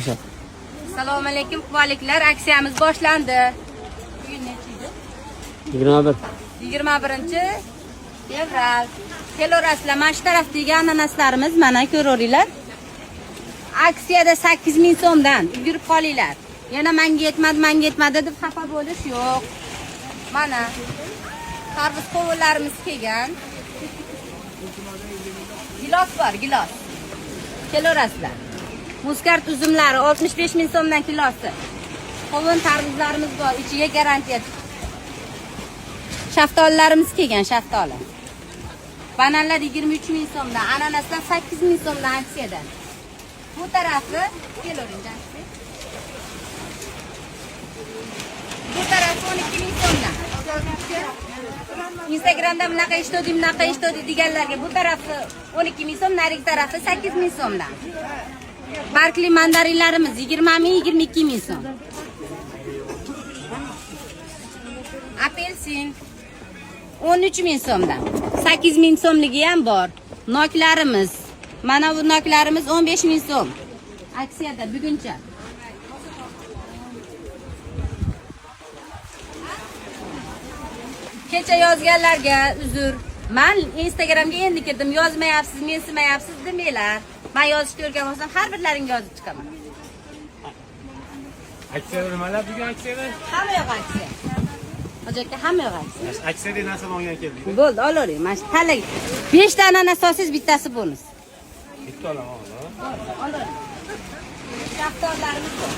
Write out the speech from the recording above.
Assalomu alaykum, quvaliklar. Aksiyamiz boshlandi. Bugun nechida? 21. 21-fevral. Kelorasizlar, mana shu tarafdagi ananaslarimiz mana ko'ringlar. Aksiyada 8000 so'mdan yurib qolinglar. Yana menga yetmadi deb xafa bo'lish yo'q. Mana tarvuz qovunlarimiz kelgan. Gilos bor, gilos. Kelorasizlar. Muskart uzumlari 65000 so'mdan kilosi. Qovun tarvuzlarimiz bor, ichiga garantiya. Shaftolilarimiz kelgan, shaftoli. Bananlar 23000 so'mdan, ananaslar 8000 so'mdan aksiyada. Bu tarafi kelavering. Bu tarafi 12000 so'mdan. Instagramda bunaqa eshitdim deganlarga bu tarafi 12000 so'm, narigi tarafi 8000 so'mdan. Barkli mandarinlarimiz 20000 so'm. Apelsin 13000 so'mdan. 8000 so'mligi ham bor. Noklarimiz, mana bu noklarimiz 15000 so'm. Aksiyada buguncha. Kecha yozganlarga uzr. Men Instagramga endi kirdim, yozmayapsiz, mensimayapsiz demanglar. Men yozishni o'rganmasam har birlaringga yozib chiqaman. Aksiyada nimalar bugun aksiyada? Hamma yoq aksiya. Hojatga hamma yoq aksiya. Aksiyada narsa olgan keldik. Bo'ldi, olavering. Mana shu tanlang. 5 ta ananas olsangiz bittasi bonus. Bitta olaman. Olavering. Shaftollarimiz bor.